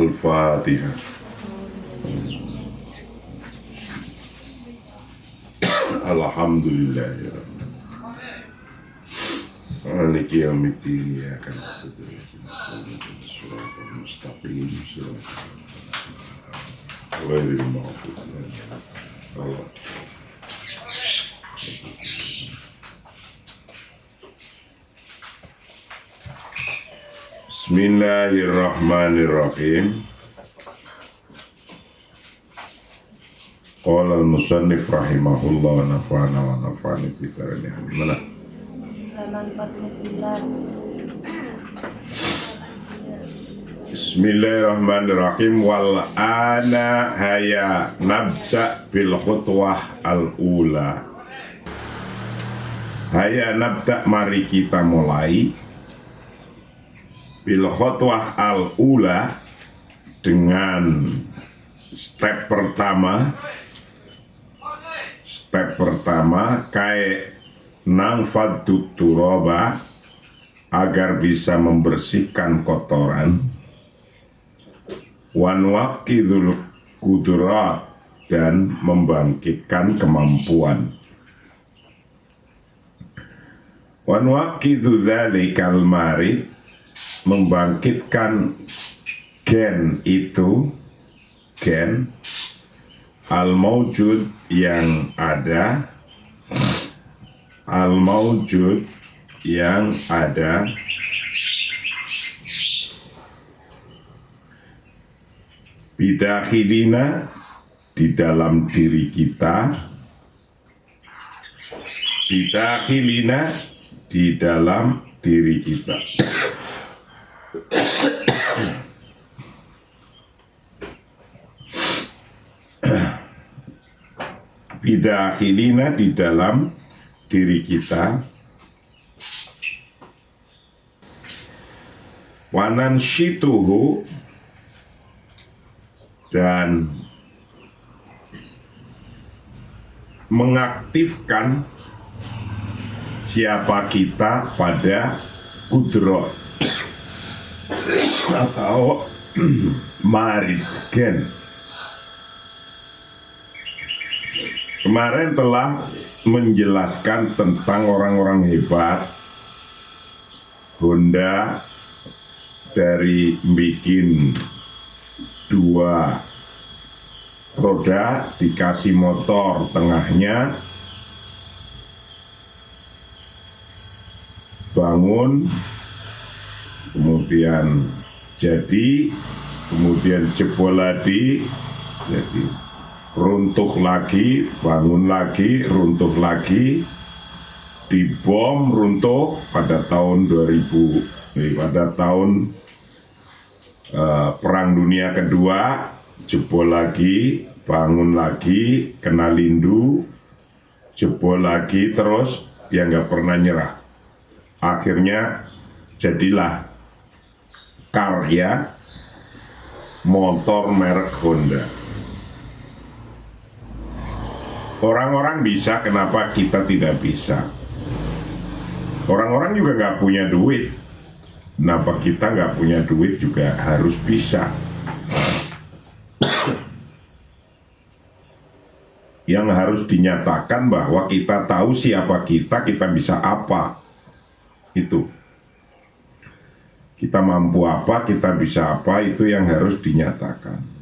Al-Fatihah. Alhamdulillah. Maliki yaumiddin, iyyaka na'budu wa iyyaka nasta'in, shiratal mustaqim, ghairil maghdubi 'alaihim. Bismillahirrahmanirrahim. Qala al-musannif rahimahullah wa nafa'ana wa nafa'ani bi dzikrihi. Mana? Halaman 49. Bismillahirrahmanirrahim. Wal ana haya nabda bil khutwah al-ula. Haya nabda, mari kita mulai bil khutwah al-ula, dengan step pertama. Step pertama kayak nangfadut turoba, agar bisa membersihkan kotoran, wanwakidul kudrat, dan membangkitkan kemampuan. Wanwakidu dzalikal marid, membangkitkan gen itu, gen al-mawjud yang ada, al-mawjud yang ada bidakhilina, di dalam diri kita, bidakhilina, di dalam diri kita. Bidakhilina, di dalam diri kita. Wananshituhu, dan mengaktifkan siapa kita pada kudrot atau marid gen. Kemarin telah menjelaskan tentang orang-orang hebat, Honda, dari bikin 2 roda dikasih motor tengahnya, bangun, kemudian jadi, kemudian jebol lagi, jadi runtuh lagi, bangun lagi, runtuh lagi, dibom, runtuh pada tahun 2000, pada tahun Perang Dunia Kedua, jebol lagi, bangun lagi, kena lindu, jebol lagi, terus dia nggak pernah nyerah. Akhirnya jadilah karya motor merek Honda. Orang-orang bisa, kenapa kita tidak bisa? Orang-orang juga nggak punya duit, kenapa kita nggak punya duit juga harus bisa? Yang harus dinyatakan bahwa kita tahu siapa kita bisa apa. Itu. Kita mampu apa, kita bisa apa, itu yang harus dinyatakan.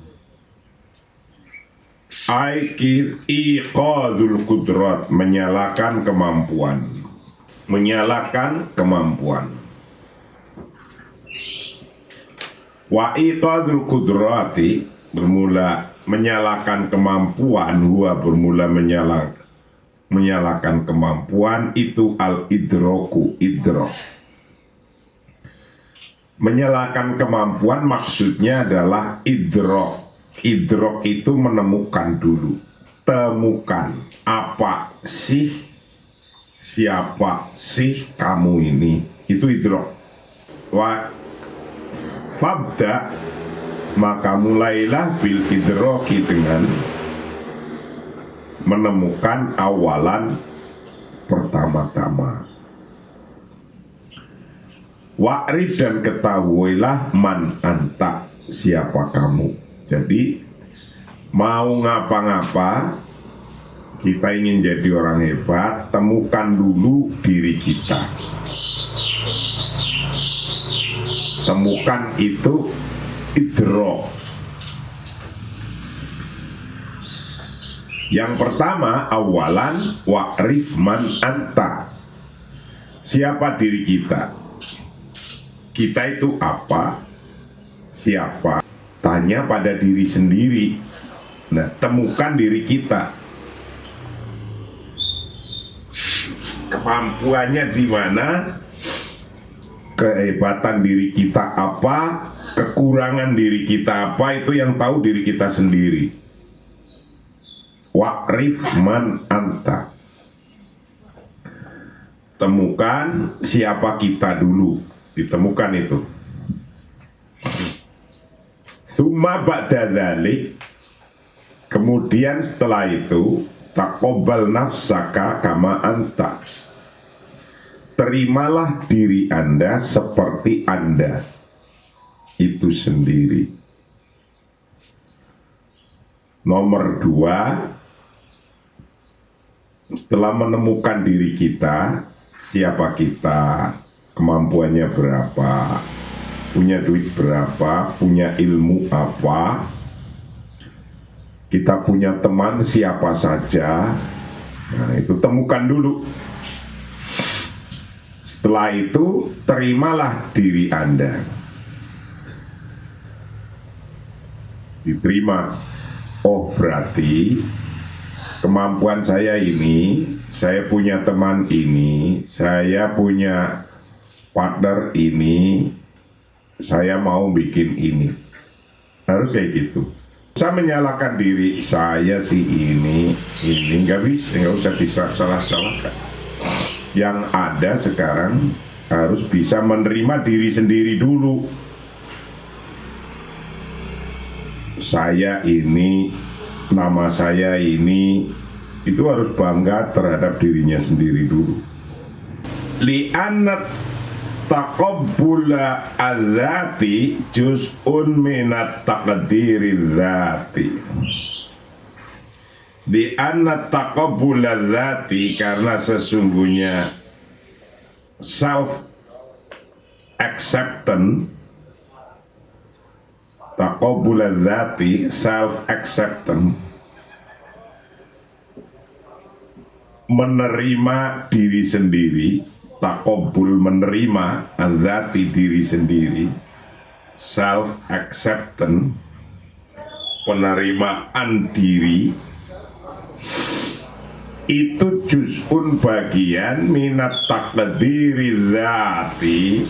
Iqadul kudrat, menyalakan kemampuan. Menyalakan kemampuan. Wa iqadul kudrati, bermula menyalakan kemampuan, huwa bermula menyalakan kemampuan, itu al-idroku, idrok. Menyalakan kemampuan maksudnya adalah idrok. Idrok itu menemukan dulu, temukan apa sih, siapa sih kamu ini, itu idrok. Wa fabda, maka mulailah bil idroki, dengan menemukan awalan pertama-tama. Wa'rif, dan ketahuilah man anta, siapa kamu. Jadi mau ngapa-ngapa, kita ingin jadi orang hebat, temukan dulu diri kita. Temukan itu idrok. Yang pertama, awalan wa'rif man anta. Siapa diri kita? Kita itu apa? Siapa? Tanya pada diri sendiri. Nah, temukan diri kita. Kemampuannya di mana? Kehebatan diri kita apa? Kekurangan diri kita apa? Itu yang tahu diri kita sendiri. Wa'rif man anta. Temukan siapa kita dulu. Ditemukan itu. Tsumma ba'da dzalik, kemudian setelah itu, taqabbal nafsaka kama anta. Terimalah diri Anda seperti Anda itu sendiri. Nomor 2, setelah menemukan diri kita, siapa kita, kemampuannya berapa, punya duit berapa, punya ilmu apa, kita punya teman siapa saja. Nah, itu temukan dulu. Setelah itu, terimalah diri Anda. Diterima. Oh, berarti kemampuan saya ini, saya punya teman ini, saya punya partner ini, saya mau bikin ini. Harus kayak gitu. Saya menyalahkan diri, saya sih ini nggak bisa, nggak usah disalah-salahkan. Yang ada sekarang harus bisa menerima diri sendiri dulu. Saya ini, nama saya ini, itu harus bangga terhadap dirinya sendiri dulu. Li'anat taqabbula adzati juz'un minat taqdiri dzati. Di anna taqabbul dzati, karena sesungguhnya self acceptance, taqabbul dzati, self acceptance, menerima diri sendiri, taqabbul menerima dzati diri sendiri, self acceptance penerimaan diri, itu juz'un bagian minat taqdiri dzati,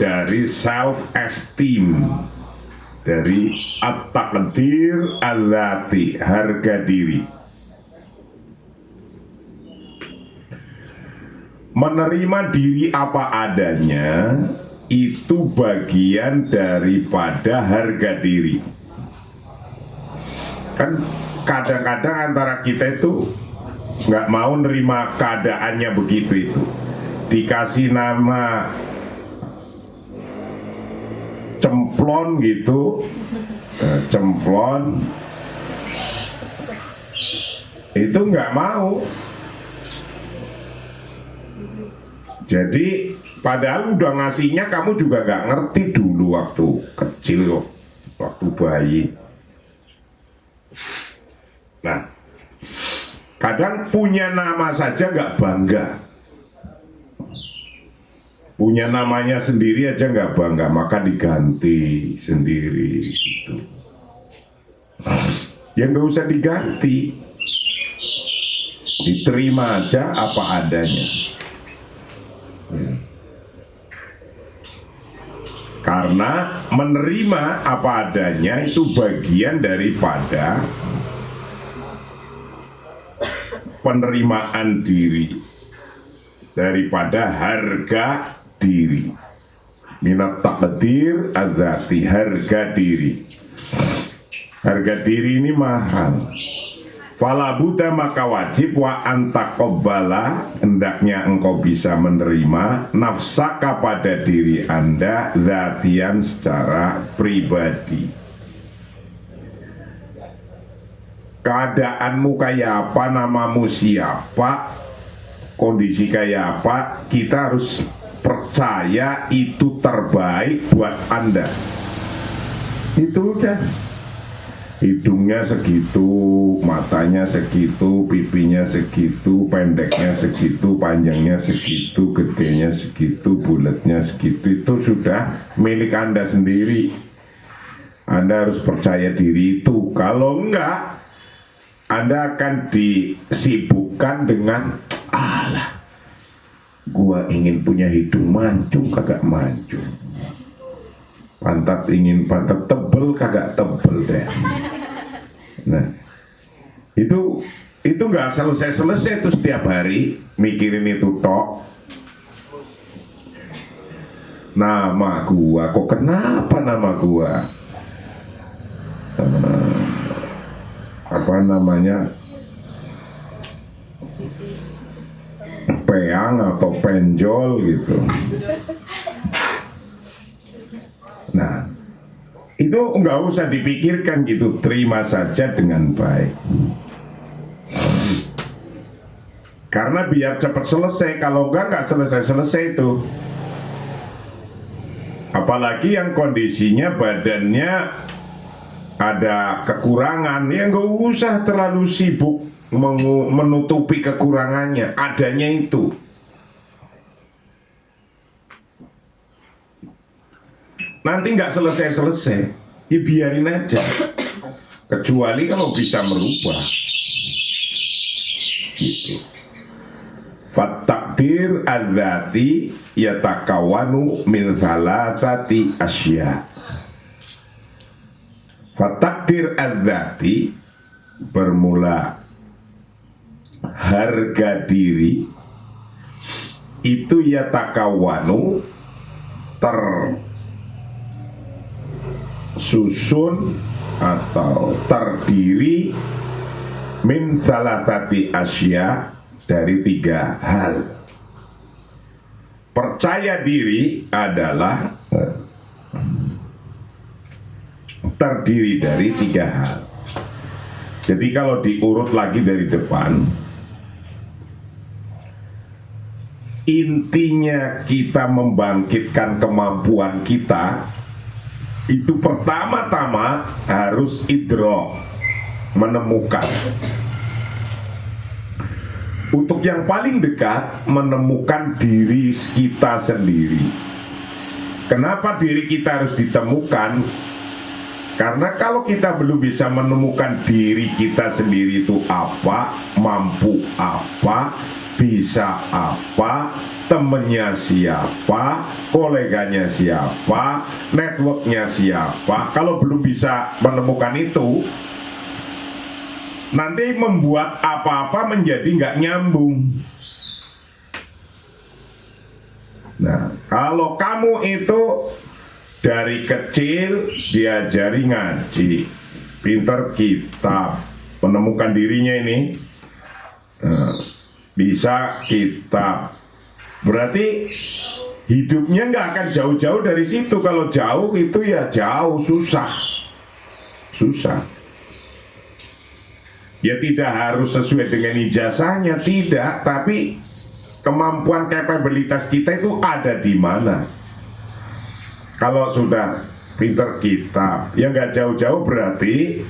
dari self esteem, dari at-taqdir al-dzati, harga diri. Menerima diri apa adanya itu bagian daripada harga diri. Kan kadang-kadang antara kita itu nggak mau nerima keadaannya begitu itu. Dikasih nama cemplon gitu, cemplon, itu nggak mau. Jadi padahal udah ngasihnya kamu juga nggak ngerti dulu waktu kecil, waktu bayi. Nah, kadang punya nama saja nggak bangga, punya namanya sendiri aja nggak bangga, maka diganti sendiri gitu. Ya nggak usah diganti, diterima aja apa adanya. Karena menerima apa adanya itu bagian daripada penerimaan diri, daripada harga diri. Minat taqdir adzati, harga diri. Harga diri ini mahal. Fala Buddha maka wajib wa antakobbala, hendaknya engkau bisa menerima nafsaka pada diri anda zatian secara pribadi. Keadaanmu kayak apa, namamu siapa, kondisi kayak apa, kita harus percaya itu terbaik buat anda. Itu udah. Hidungnya segitu, matanya segitu, pipinya segitu, pendeknya segitu, panjangnya segitu, gedenya segitu, bulatnya segitu. Itu sudah milik anda sendiri. Anda harus percaya diri itu. Kalau enggak, anda akan disibukkan dengan alah, gua ingin punya hidung mancung, kagak mancung. Pantat ingin pantat tebel, kagak tebel deh. Nah, itu nggak selesai tuh setiap hari mikirin itu tok. Nama gua, kok kenapa nama gua? Apa namanya? Peang atau penjol gitu. Nah, itu nggak usah dipikirkan gitu, terima saja dengan baik. Karena biar cepat selesai, kalau nggak selesai itu. Apalagi yang kondisinya badannya ada kekurangan, ya nggak usah terlalu sibuk menutupi kekurangannya, adanya itu. Nanti nggak selesai, ya biarin aja. Kecuali kalau bisa merubah. Gitu. Fatakdir adzati yatakawanu min thalathati asya. Fatakdir adzati bermula harga diri itu yatakawanu tersusun atau terdiri min thalathati asya, dari 3 hal. Percaya diri adalah terdiri dari 3 hal. Jadi kalau diurut lagi dari depan, intinya kita membangkitkan kemampuan kita itu pertama-tama harus idrok, menemukan. Untuk yang paling dekat, menemukan diri kita sendiri. Kenapa diri kita harus ditemukan? Karena kalau kita belum bisa menemukan diri kita sendiri itu apa, mampu apa, bisa apa, temennya siapa, koleganya siapa, networknya siapa. Kalau belum bisa menemukan itu, nanti membuat apa-apa menjadi nggak nyambung. Nah, kalau kamu itu dari kecil diajari ngaji, pinter kitab, menemukan dirinya ini, bisa kitab, berarti hidupnya nggak akan jauh-jauh dari situ. Kalau jauh itu ya jauh, susah. Ya tidak harus sesuai dengan ijazahnya, tidak, tapi kemampuan kapabilitas kita itu ada di mana. Kalau sudah pinter kitab, ya nggak jauh-jauh berarti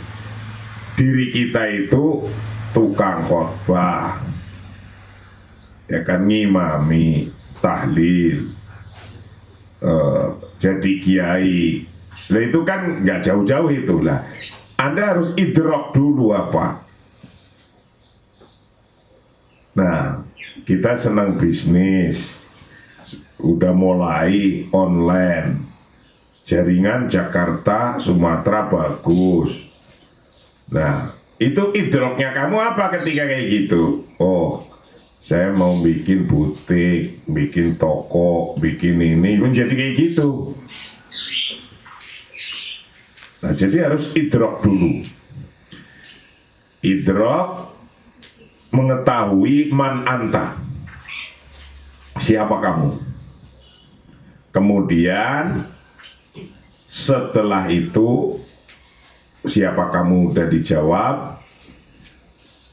diri kita itu tukang khotbah, ya kan, ngimami, tahlil, jadi kiai. Nah itu kan nggak jauh-jauh itulah. Anda harus idrok dulu apa. Nah, kita senang bisnis, udah mulai online, jaringan Jakarta, Sumatera bagus. Nah, itu idroknya kamu apa ketika kayak gitu? Oh, saya mau bikin butik, bikin toko, bikin ini, menjadi kayak gitu. Nah, jadi harus idrok dulu. Idrok, mengetahui man anta, siapa kamu. Kemudian setelah itu siapa kamu udah dijawab,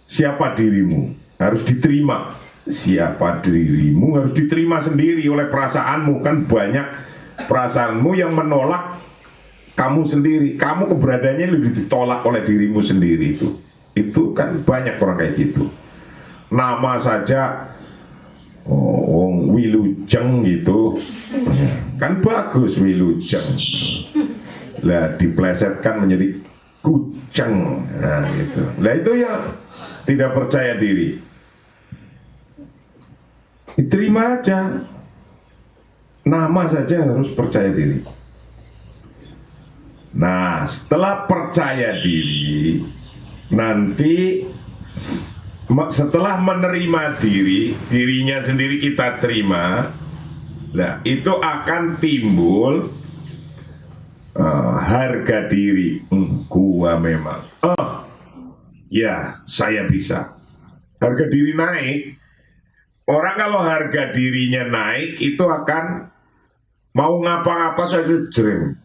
siapa dirimu harus diterima. Siapa dirimu harus diterima sendiri oleh perasaanmu. Kan banyak perasaanmu yang menolak kamu sendiri. Kamu keberadaannya lebih ditolak oleh dirimu sendiri itu. Itu kan banyak orang kayak gitu. Nama saja Wilujeng gitu, kan bagus Wilujeng. Lah diplesetkan menjadi Kuceng, nah gitu. Lah itu ya tidak percaya diri. Diterima aja. Nama saja harus percaya diri. Nah, setelah percaya diri, nanti setelah menerima dirinya sendiri kita terima, nah itu akan timbul harga diri. Gua memang, ya saya bisa. Harga diri naik. Orang kalau harga dirinya naik itu akan mau ngapa-ngapa saja jeng.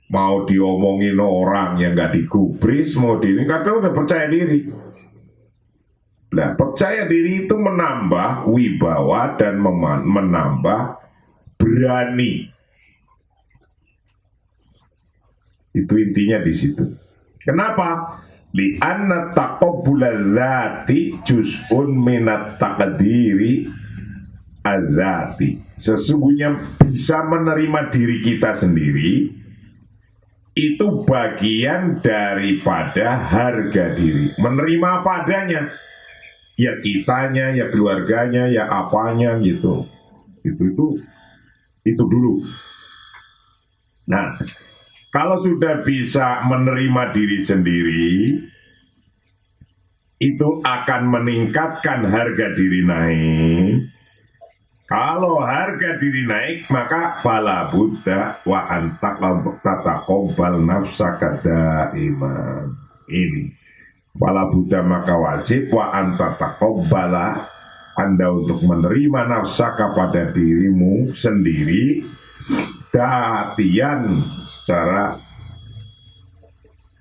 Mau diomongin orang yang nggak digubris, mau ini kata udah percaya diri. Nah, percaya diri itu menambah wibawa dan menambah berani. Itu intinya di situ. Kenapa? Li'anna taqabbuladzati juz'un minat taqdiri adzati. Sesungguhnya bisa menerima diri kita sendiri itu bagian daripada harga diri. Menerima apa adanya, ya kitanya, ya keluarganya, ya apanya gitu. Itu dulu. Nah, kalau sudah bisa menerima diri sendiri, itu akan meningkatkan harga diri naik. Kalau harga diri naik, maka fala buddha wa anta tataqabbal nafsaka daiman. Ini fala buddha, maka wajib wa anta taqabbala, Anda untuk menerima nafsaka pada dirimu sendiri, datian secara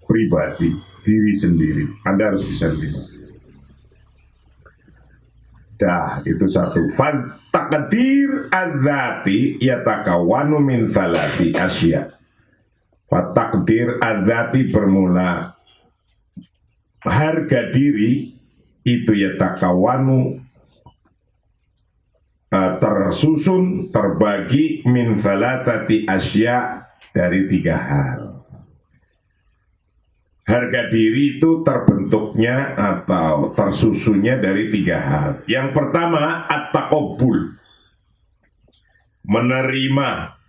pribadi, diri sendiri. Anda harus bisa terima. Dah, itu satu. Fataqdir adzati yatakawanu min thalati asya. Fataqdir adzati bermula harga diri itu yatakawanu tersusun, terbagi min thalatati asya, dari 3 hal. Harga diri itu terbentuknya atau tersusunnya dari 3 hal. Yang pertama, at-taqabbul, menerima.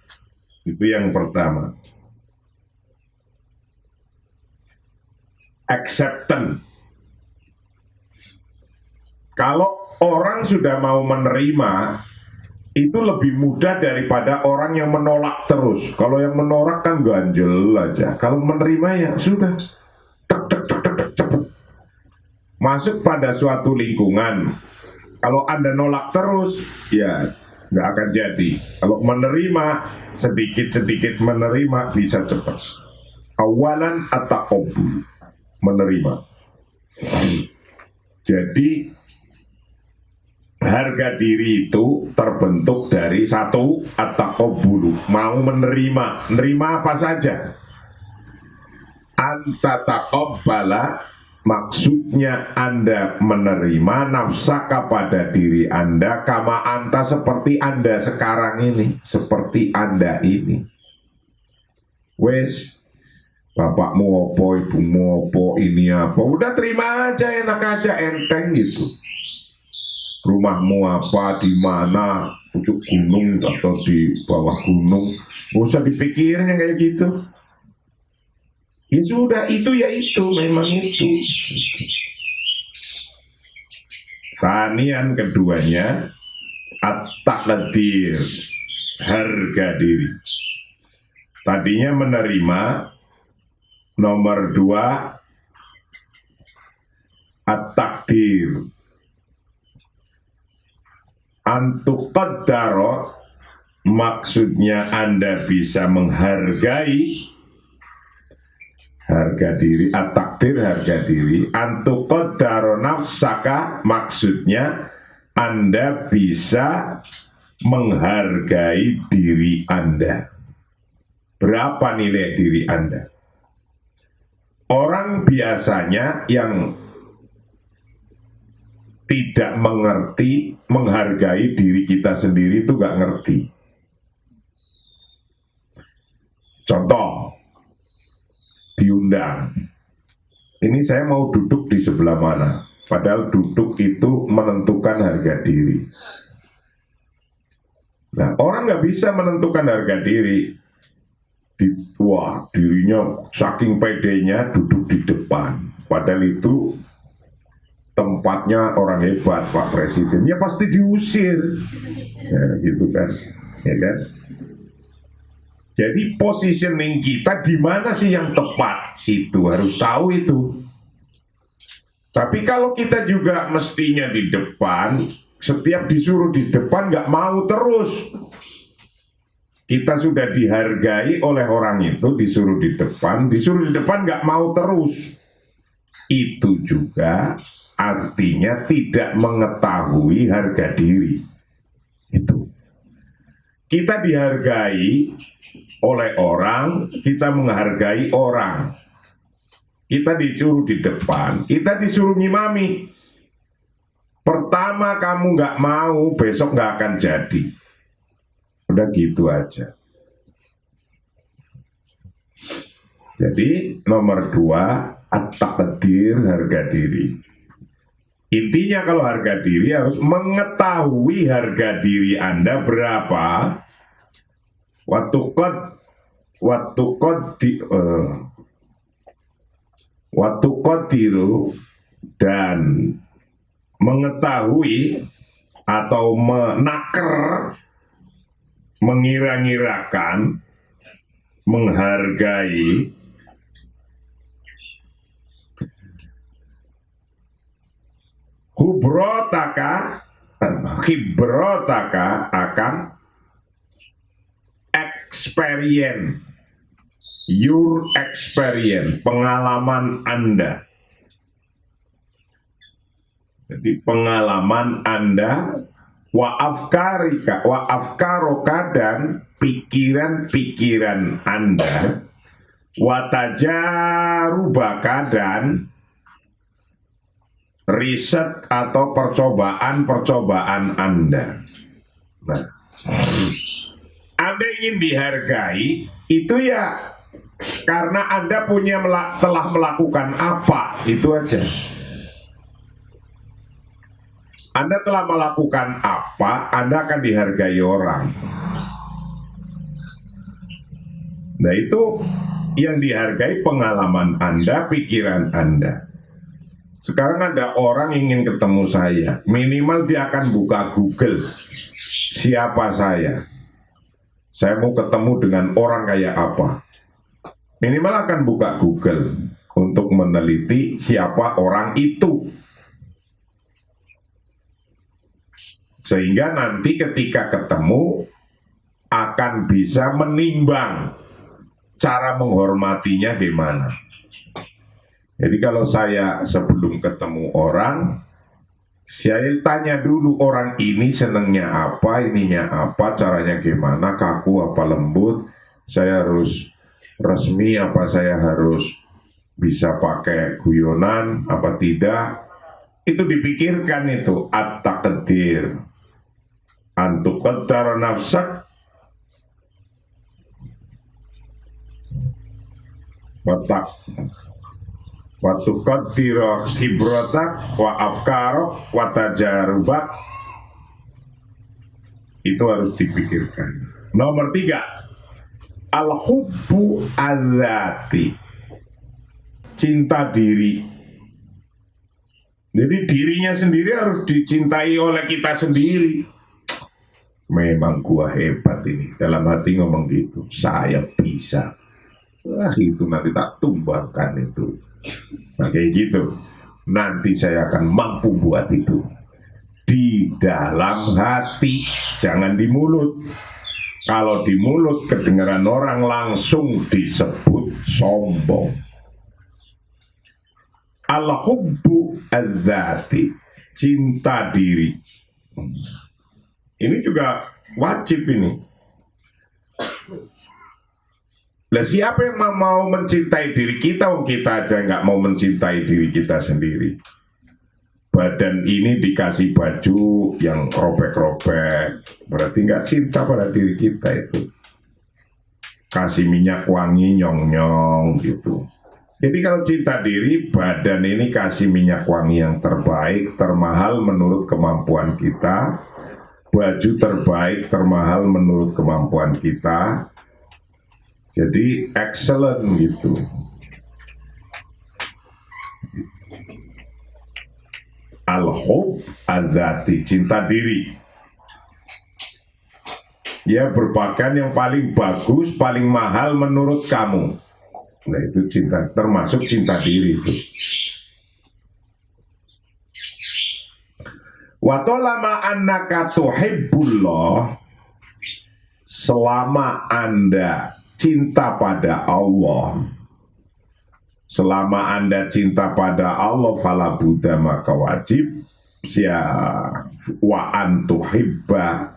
Itu yang pertama. Acceptance. Kalau orang sudah mau menerima, itu lebih mudah daripada orang yang menolak terus. Kalau yang menolak kan ganjel aja. Kalau menerima ya sudah, cepet. Masuk pada suatu lingkungan. Kalau Anda nolak terus, ya nggak akan jadi. Kalau menerima, sedikit-sedikit menerima bisa cepat. Awalan at-taqabbul, menerima. Jadi harga diri itu terbentuk dari satu, at-taqabbulu, mau menerima. Menerima apa saja? Anta taqabbala, maksudnya Anda menerima nafsaka pada diri Anda, kama anta, seperti Anda sekarang ini, seperti Anda ini. Wes, bapakmu apa, ibumu apa, ini apa, udah terima aja, enak aja, enteng gitu. Rumahmu apa, di mana, pucuk gunung atau di bawah gunung, gak usah dipikirin yang kayak gitu. Ya sudah, itu ya itu, memang itu. Tanian keduanya, at-taqdir, harga diri. Tadinya menerima, Nomor 2, at-takdir. Antuqaddaro, maksudnya Anda bisa menghargai harga diri. At-takdir, harga diri. Antuqaddaro nafsaka, maksudnya Anda bisa menghargai diri Anda. Berapa nilai diri Anda? Orang biasanya yang tidak mengerti, menghargai diri kita sendiri itu gak ngerti. Contoh, diundang. Ini saya mau duduk di sebelah mana? Padahal duduk itu menentukan harga diri. Nah, orang gak bisa menentukan harga diri. Wah, dirinya saking pedenya duduk di depan. Padahal itu tempatnya orang hebat, Pak Presiden, ya pasti diusir, ya, gitu kan, ya kan? Jadi positioning kita di mana sih yang tepat, itu harus tahu itu. Tapi kalau kita juga mestinya di depan, setiap disuruh di depan nggak mau terus. Kita sudah dihargai oleh orang itu, disuruh di depan nggak mau terus. Itu juga artinya tidak mengetahui harga diri. Itu. Kita dihargai oleh orang, kita menghargai orang. Kita disuruh di depan, kita disuruh ngimami. Pertama kamu nggak mau, besok nggak akan jadi. Udah gitu aja. Jadi nomor 2, at-taqdir, harga diri. Intinya kalau harga diri harus mengetahui harga diri Anda berapa. Waktu qadiru, dan mengetahui atau menaker, mengira-ngirakan, menghargai khibrotaka akan experience, your experience, pengalaman Anda. Jadi pengalaman Anda, wa afkaroka, dan pikiran-pikiran Anda, wa tajarubaka, dan riset atau percobaan-percobaan Anda. Nah, Anda ingin dihargai, itu ya karena Anda telah melakukan apa, itu aja. Anda telah melakukan apa, Anda akan dihargai orang. Nah, itu yang dihargai pengalaman Anda, pikiran Anda. Sekarang ada orang ingin ketemu saya, minimal dia akan buka Google, siapa saya mau ketemu dengan orang kayak apa. Minimal akan buka Google untuk meneliti siapa orang itu. Sehingga nanti ketika ketemu akan bisa menimbang cara menghormatinya gimana. Jadi kalau saya sebelum ketemu orang, saya tanya dulu orang ini senengnya apa, ininya apa, caranya gimana, kaku apa lembut, saya harus resmi apa saya harus bisa pakai guyonan apa tidak. Itu dipikirkan, itu at-taqdir. Antuqaddara nafsak wa tuqaddira khibratak wa afkarok wa tajarubak. Itu harus dipikirkan. Nomor 3, al-hubbu al-zati, cinta diri. Jadi dirinya sendiri harus dicintai oleh kita sendiri. Memang gua hebat ini, dalam hati ngomong gitu, saya bisa. Itu nanti tak tumbangkan itu. Nah, kayak gitu. Nanti saya akan mampu buat itu. Di dalam hati, jangan di mulut. Kalau di mulut kedengaran orang langsung disebut sombong. Al-hubbu adzati, cinta diri. Ini juga wajib ini. Lah siapa yang mau mencintai diri kita? Kita aja nggak mau mencintai diri kita sendiri. Badan ini dikasih baju yang robek-robek, berarti nggak cinta pada diri kita itu. Kasih minyak wangi nyong-nyong gitu. Jadi kalau cinta diri, badan ini kasih minyak wangi yang terbaik, termahal menurut kemampuan kita. Baju terbaik, termahal menurut kemampuan kita. Jadi excellent gitu. Al-hub adzati, cinta diri. Ya, berpakaian yang paling bagus, paling mahal menurut kamu. Nah, itu cinta, termasuk cinta diri itu. Wa tolama annaka tuhibbullah, selama Anda cinta pada Allah, selama Anda cinta pada Allah, fala budda, maka wajib ya wa antuhibba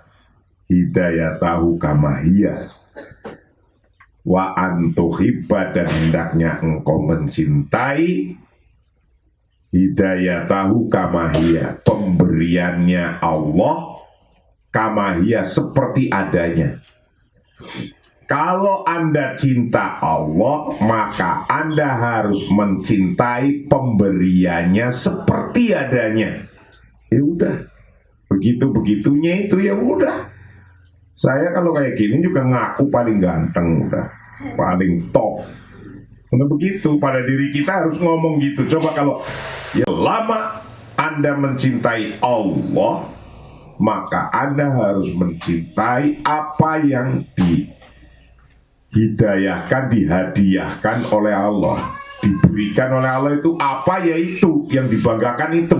hidayatahu kama hiya, wa antuhibba, dan hendaknya engkau mencintai hidayatahu kama hiya, pemberiannya Allah, kama hiya, seperti adanya. Kalau Anda cinta Allah, maka Anda harus mencintai pemberiannya seperti adanya. Ya udah, begitu-begitunya itu ya udah. Saya kalau kayak gini juga ngaku paling ganteng, udah paling top. Udah begitu, pada diri kita harus ngomong gitu. Coba kalau ya lama Anda mencintai Allah, maka Anda harus mencintai apa yang dihidayahkan, dihadiahkan oleh Allah, diberikan oleh Allah. Itu apa? Yaitu yang dibanggakan, itu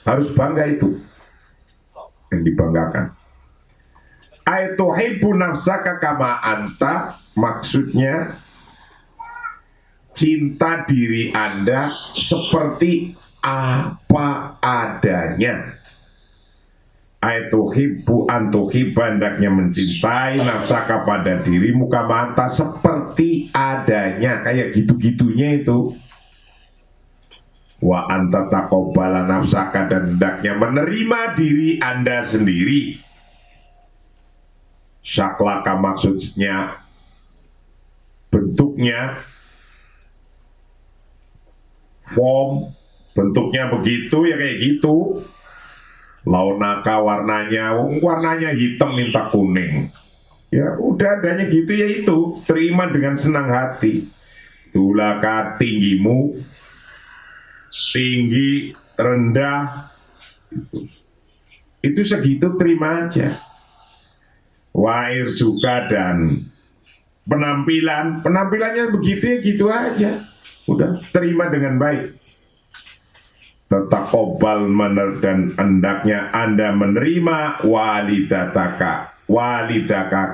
harus bangga, itu yang dibanggakan. Aituhibbu nafsaka kama anta, maksudnya cinta diri Anda seperti apa adanya. Aituhibbu antuhibba, hendaknya mencintai nafsaka pada dirimu kama anta, seperti adanya, kayak gitu-gitunya itu. Wa anta taqabbala nafsaka, dan hendaknya menerima diri Anda sendiri. Syaklaka, maksudnya bentuknya, form, bentuknya begitu ya, kayak gitu. Launaka, warnanya hitam minta kuning. Ya udah, adanya gitu ya, itu terima dengan senang hati. Tulaka, tinggimu, tinggi, rendah, itu segitu, terima aja. Wair juga, dan penampilannya begitu ya, gitu aja. Udah, terima dengan baik. Tetaqobbal, dan hendaknya Anda menerima walidaka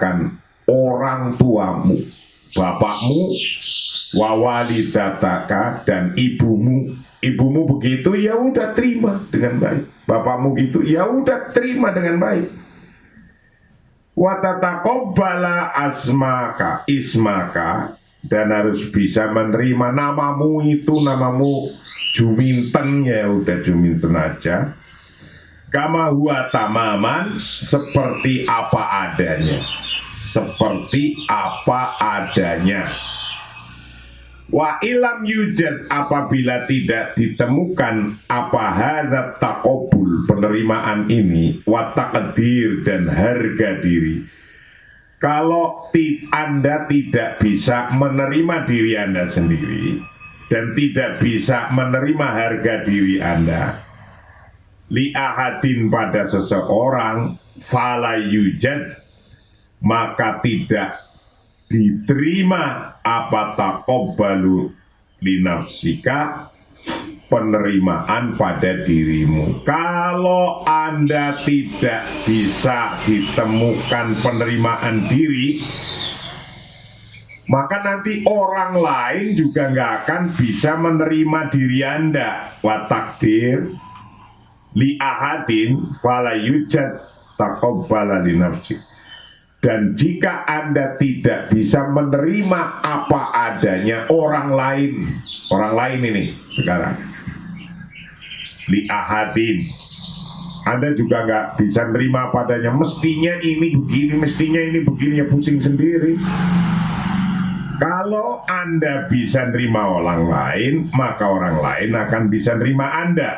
kan orang tuamu, bapakmu, wa walidataka, dan ibumu begitu ya udah, terima dengan baik. Bapakmu gitu ya udah, terima dengan baik. Wa tataqobbala ismaka, dan harus bisa menerima namamu itu, namamu Juminten, ya udah Juminten aja. Kama huwa tamaman, seperti apa adanya, seperti apa adanya. Wa ilam yujad, apabila tidak ditemukan apa hadat taqobbul, penerimaan ini, wa taqdir, dan harga diri. Kalau Anda tidak bisa menerima diri Anda sendiri dan tidak bisa menerima harga diri Anda, li ahadin, pada seseorang, fala yujad, maka tidak diterima apa taqabbalu linafsika, penerimaan pada dirimu. Kalau Anda tidak bisa ditemukan penerimaan diri, maka nanti orang lain juga nggak akan bisa menerima diri Anda. Wa takdir li ahadin fala yujad taqabbala li nafsi. Dan jika Anda tidak bisa menerima apa adanya orang lain ini sekarang, li ahadin, Anda juga nggak bisa menerima padanya. Mestinya ini begini, mestinya ini begini, ya pusing sendiri. Kalau Anda bisa nerima orang lain, maka orang lain akan bisa nerima Anda.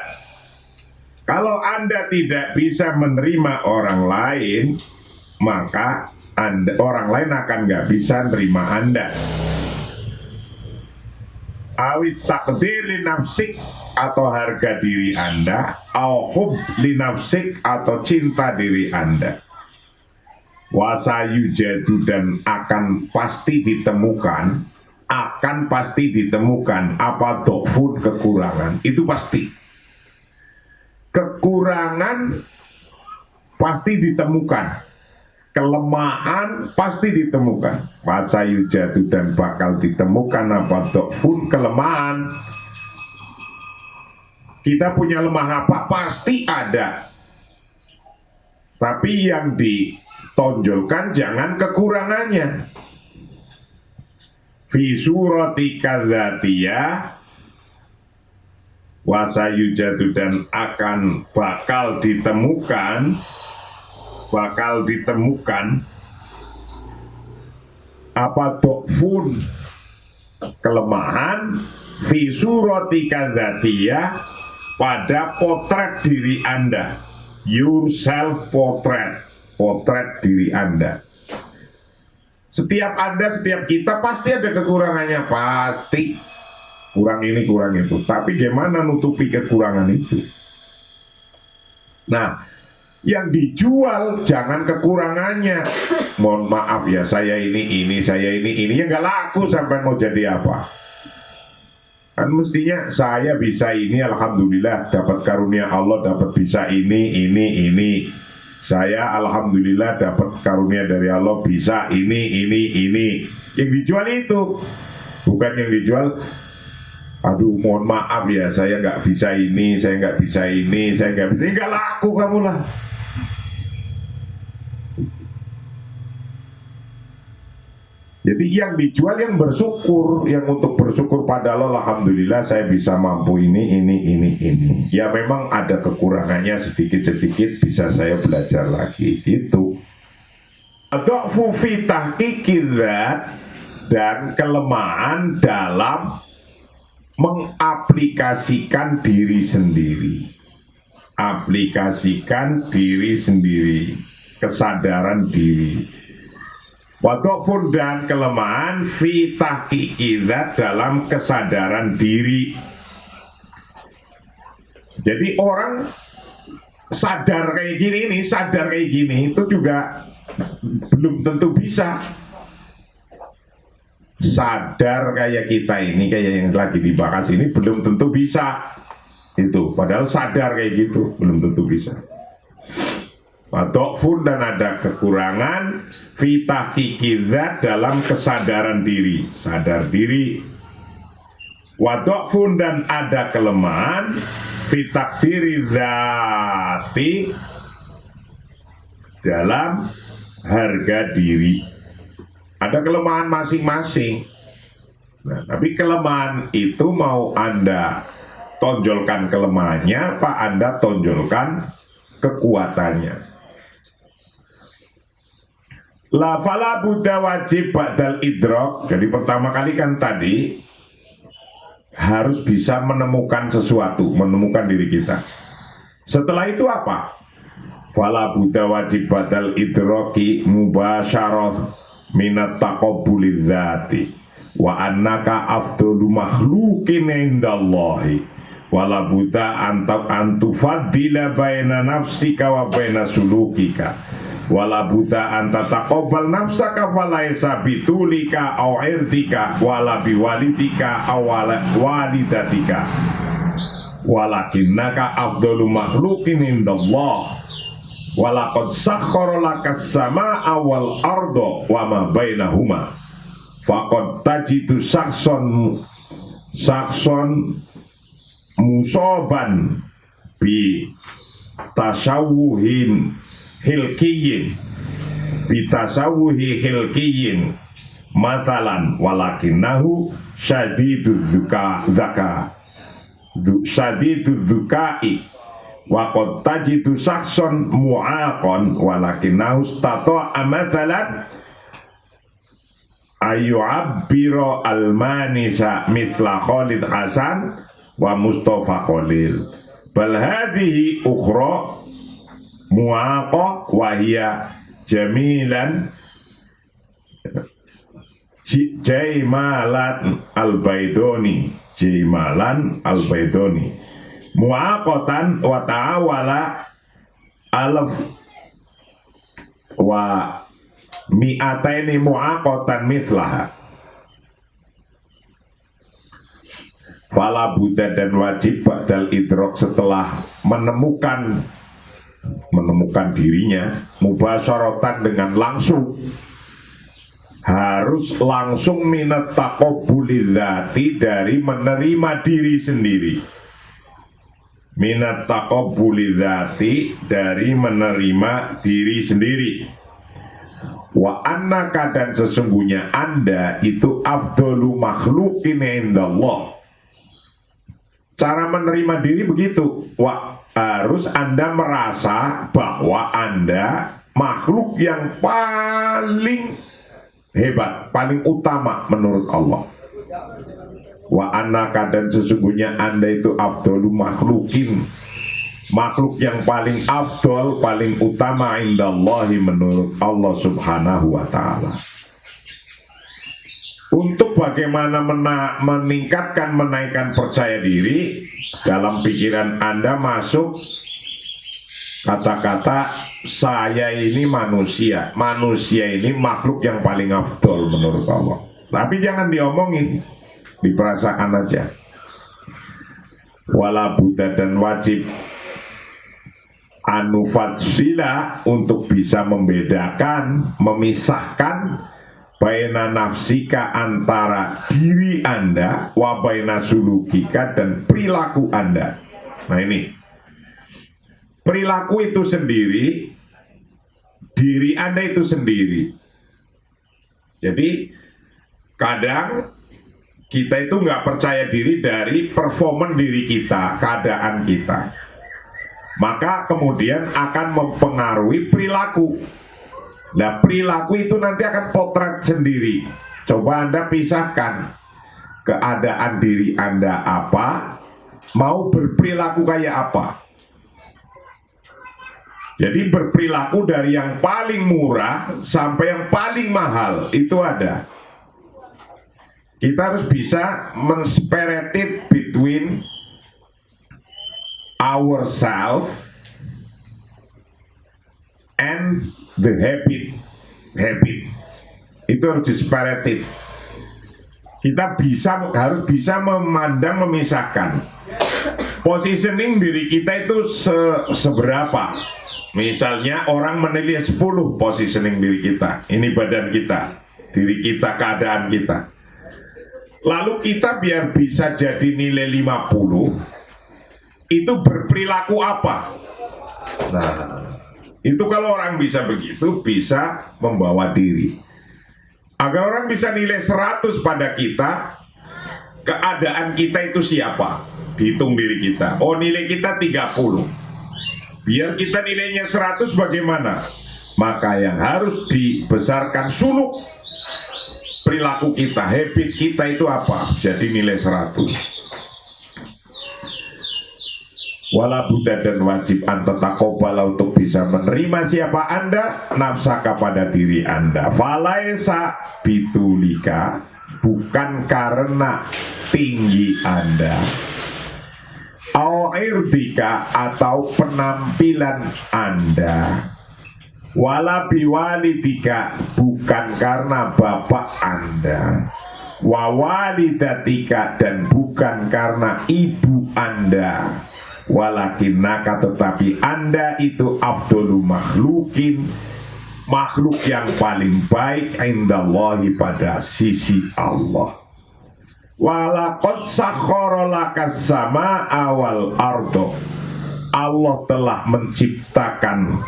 Kalau Anda tidak bisa menerima orang lain, maka orang lain akan nggak bisa nerima Anda. Awit takdir li nafsik, atau harga diri Anda, au hub li nafsik, atau cinta diri Anda. Wasayu jadu, dan akan pasti ditemukan apa dhofun, kekurangan. Itu pasti. Kekurangan pasti ditemukan, kelemahan pasti ditemukan. Wasayu jadu, dan bakal ditemukan apa dhofun, kelemahan. Kita punya lemah apa? Pasti ada. Tapi yang ditonjolkan jangan kekurangannya. Fi surati kadzatiyah wasayujadu, dan akan bakal ditemukan apa dhofun, kelemahan, fi surati kadzatiyah, pada potret diri Anda, your self potret diri Anda. Setiap kita pasti ada kekurangannya, pasti kurang ini kurang itu. Tapi gimana nutupi kekurangan itu? Nah, yang dijual jangan kekurangannya. Mohon maaf ya, saya ini ya nggak laku sampai mau jadi apa. Kan mestinya saya bisa ini, alhamdulillah dapat karunia Allah, dapat bisa ini. Saya alhamdulillah dapat karunia dari Allah, bisa ini. Yang dijual itu, bukan yang dijual, aduh mohon maaf ya, saya nggak bisa ini, saya nggak bisa ini, nggak laku kamu lah. Jadi yang dijual yang bersyukur, yang untuk bersyukur pada Allah, alhamdulillah saya bisa mampu ini. Ya memang ada kekurangannya sedikit-sedikit, bisa saya belajar lagi itu. Dha'fu fi tahqiqi dzat, dan kelemahan dalam mengaplikasikan diri sendiri. Aplikasikan diri sendiri, kesadaran diri. Wadofun, dan kelemahan fi tahqiqi dzat, dalam kesadaran diri. Jadi orang sadar kayak gini itu juga belum tentu bisa. Sadar kayak kita ini, kayak yang lagi dibahas ini, belum tentu bisa. Itu padahal sadar kayak gitu belum tentu bisa. Wadofun, dan ada kekurangan fi tahqiqi dzat, dalam kesadaran diri, sadar diri. Wadofun, dan ada kelemahan fi takdiri dzati, dalam harga diri. Ada kelemahan masing-masing. Nah, tapi kelemahan itu mau Anda tonjolkan kelemahannya, apa Anda tonjolkan kekuatannya. La fala buddha wajib ba'dal idrok. Jadi pertama kali kan tadi harus bisa menemukan sesuatu, menemukan diri kita. Setelah itu apa? Fala buddha wajib ba'dal idroki mubasyarah minat taqabbuli dzati wa annaka afdalu makhluqin indallahi wala buddha antufaddila baina nafsika wa baina sulukika wala buta anta taqabbal nafsaka falaisa bitulika aw irtika wala biwalidika aw walidatika walakinnaka afdalu makhluqin indallah walaqad sakhkhara lakas samaa wal arda wa ma bainahuma faqad tajidu sakson musoban bi tasawuhin hilkiyin bitasawuhi hilkiyin matalan walakinnahu syadidud dzukai wa qad tajidu sakson mu'aqon walakinnahu stata'a matalan ayyu'abbira al-manisa mithla Khalid Hasan wa Mustafa Khalil bal hadhihi ukhra mu'aqah wahia jamilan Jaimalan al-Baidoni mu'aqatan wa ta'awala alaf wa mi'ataini mu'aqatan mithlaha fala buddha dan wajib ba'dal idrok setelah menemukan dirinya mubasyaratan dengan langsung harus langsung minat taqabbulillati dari menerima diri sendiri minat taqabbulillati dari menerima diri sendiri wa annaka dan sesungguhnya anda itu afdalu makhluqin indallah. Cara menerima diri begitu, harus anda merasa bahwa anda makhluk yang paling hebat, paling utama menurut Allah. Wa annaka dan sesungguhnya anda itu afdalu makhlukin, makhluk yang paling afdol, paling utama indallahi menurut Allah subhanahu wa ta'ala. Untuk bagaimana meningkatkan, menaikkan percaya diri, dalam pikiran anda masuk kata-kata saya ini manusia ini makhluk yang paling afdol menurut Allah. Tapi jangan diomongin, diperasakan aja. Wala buddha dan wajib anufatsila untuk bisa membedakan, memisahkan baina nafsika antara diri anda wa baina sulukika dan perilaku anda. Nah ini perilaku itu sendiri, diri anda itu sendiri. Jadi kadang kita itu nggak percaya diri dari performan diri kita, keadaan kita, maka kemudian akan mempengaruhi perilaku. Nah perilaku itu nanti akan potret sendiri. Coba anda pisahkan keadaan diri anda apa, mau berperilaku kayak apa. Jadi berperilaku dari yang paling murah sampai yang paling mahal itu ada. Kita harus bisa men-separate between ourselves and the habit itu harus diseparated. Kita harus bisa memandang, memisahkan positioning diri kita itu seberapa. Misalnya orang menilai 10 positioning diri kita, ini badan kita, diri kita, keadaan kita. Lalu kita biar bisa jadi nilai 50, itu berperilaku apa? Nah, itu kalau orang bisa begitu, bisa membawa diri. Agar orang bisa nilai 100 pada kita, keadaan kita itu siapa? Dihitung diri kita. Oh, nilai kita 30. Biar kita nilainya 100 bagaimana? Maka yang harus dibesarkan suluk perilaku kita, habit kita itu apa? Jadi nilai 100. Wala buddha dan wajib antatakobala untuk bisa menerima siapa anda, nafsaka pada diri anda. Falaisa bitulika, bukan karena tinggi anda, au irdika atau penampilan anda, wala biwalidika, bukan karena bapak Anda, wa walidatika, dan bukan karena ibu Anda, walakinnaka, tetapi Anda itu afdolu makhlukin, makhluk yang paling baik indallahi, pada sisi Allah. Walaqad sakhkhara lakas samaa'a wal ardo, Allah telah menciptakan,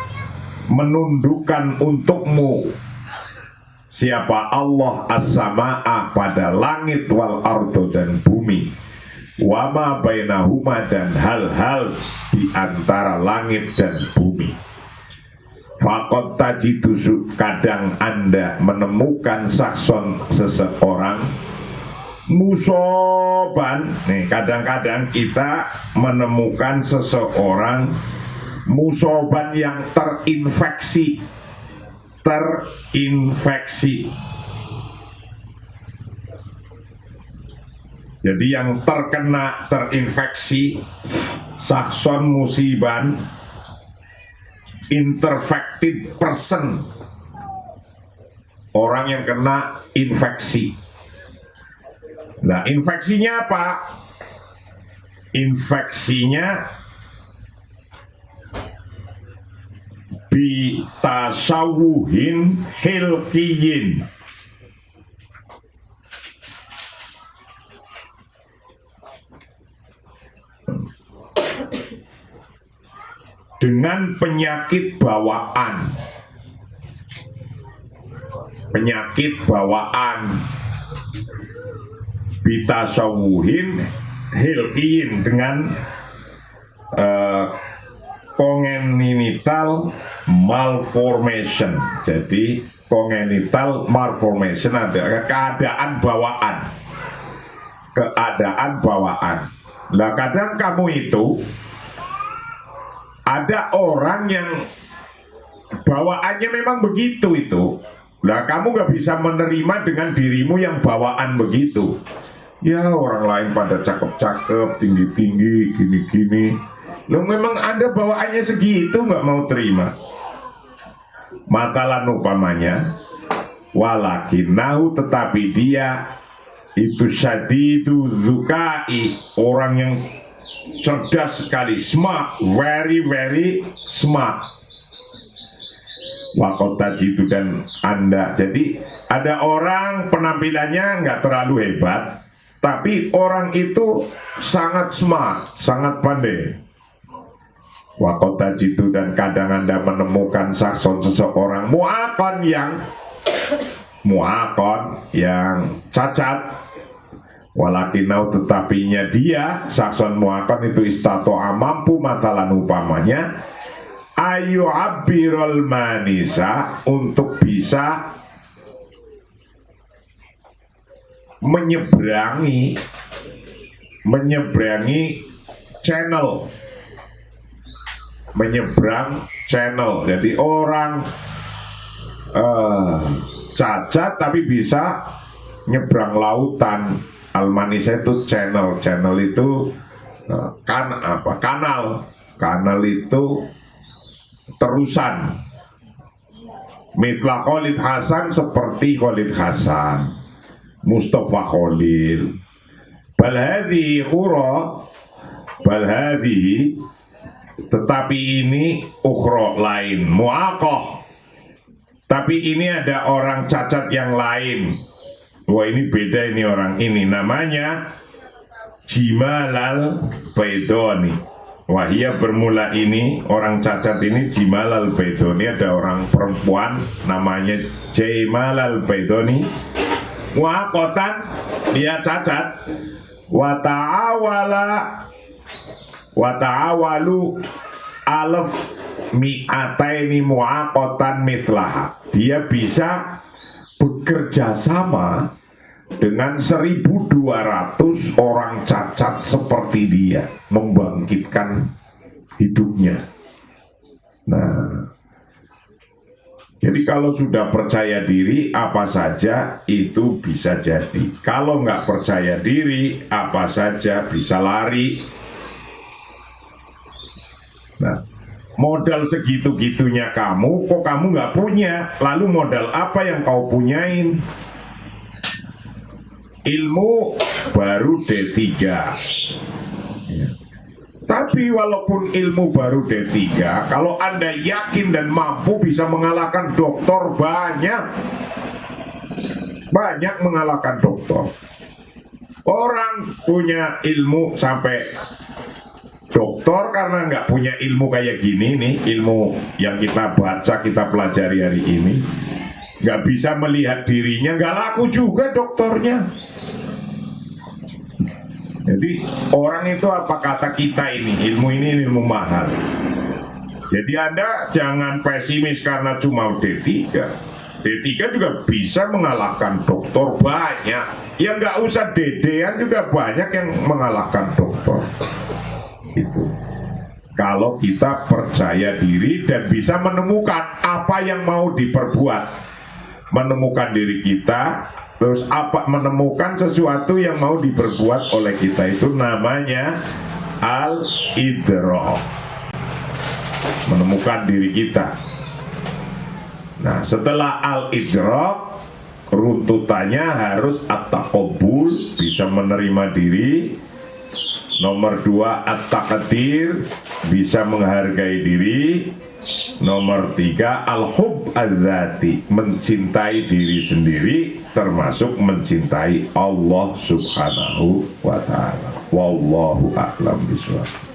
menundukkan untukmu. Siapa? Allah, as-samaa'a, pada langit, wal ardo, dan bumi, wama bainahuma, dan hal-hal di antara langit dan bumi. Faqad tajidu, kadang Anda menemukan sakson, seseorang, musoban. Nih, kadang-kadang kita menemukan seseorang musoban yang terinfeksi. Jadi yang terkena, terinfeksi, sakson musiban, infected person, orang yang kena infeksi. Nah, infeksinya apa? Infeksinya bitasawuhin hilkiyin, dengan penyakit bawaan. Penyakit bawaan, bitasawuhin hilkiyin, dengan congenital malformation. Jadi congenital malformation adalah keadaan bawaan. Keadaan bawaan. Nah, kadang kamu itu ada orang yang bawaannya memang begitu itu. Nah, kamu gak bisa menerima dengan dirimu yang bawaan begitu. Ya, orang lain pada cakep-cakep, tinggi-tinggi, gini-gini. Loh, memang Anda bawaannya segitu, gak mau terima. Matalan upamanya, walakinahu, tetapi dia itu syadidu zukai, orang yang cerdas sekali, smart, very very smart. Wakota jitu, dan Anda, jadi ada orang penampilannya nggak terlalu hebat, tapi orang itu sangat smart, sangat pandai. Wakota jitu, dan kadang Anda menemukan sakson seseorang mu'akon yang cacat. Walakinau, tetapinya dia sakson mu'akon itu istato'a, mampu, matalan upamanya, ayu abirul manisa, untuk bisa menyeberangi channel, menyeberang channel. Jadi orang cacat tapi bisa nyebrang lautan. Al-manisa itu channel itu kanal itu terusan. Mitla Khalid Hasan, seperti Khalid Hasan, Mustafa Khalil. Balhadi khura, balhadi, tetapi ini ukhra, lain, mu'aqah, tapi ini ada orang cacat yang lain. Wah, ini beda, ini orang ini namanya Jimalal Baidoni. Wahia bermula, ini orang cacat ini Jimalal Baidoni, ada orang perempuan namanya Jimalal Baidoni. Wah, kotan, dia cacat. Wata'awalu alaf mi'ataini mu'aqotan mithlaha. Dia bisa bekerja sama dengan 1.200 orang cacat seperti dia, membangkitkan hidupnya. Nah, jadi kalau sudah percaya diri, apa saja itu bisa jadi. Kalau nggak percaya diri, apa saja bisa lari. Nah, Modal segitu-gitunya kamu, kok kamu nggak punya? Lalu modal apa yang kau punyain? Ilmu baru D3. Tapi walaupun ilmu baru D3, kalau Anda yakin dan mampu bisa mengalahkan dokter, banyak mengalahkan dokter. Orang punya ilmu sampai dokter karena nggak punya ilmu kayak gini nih, ilmu yang kita baca, kita pelajari hari ini, nggak bisa melihat dirinya, nggak laku juga dokternya. Jadi orang itu apa kata kita ini, ilmu ini ilmu mahal. Jadi Anda jangan pesimis karena cuma D3. D3 juga bisa mengalahkan dokter banyak. Ya nggak usah DD-an juga banyak yang mengalahkan dokter. Itu. Kalau kita percaya diri dan bisa menemukan apa yang mau diperbuat, menemukan diri kita, terus menemukan sesuatu yang mau diperbuat oleh kita, itu namanya al-idrak, menemukan diri kita. Nah, setelah al-idrak, runtutannya harus at-taqabbul, bisa menerima diri. Nomor 2 at-taqdir, bisa menghargai diri. Nomor 3 al-hub adzati, mencintai diri sendiri, termasuk mencintai Allah subhanahu wa ta'ala. Wallahu a'lam bishawab.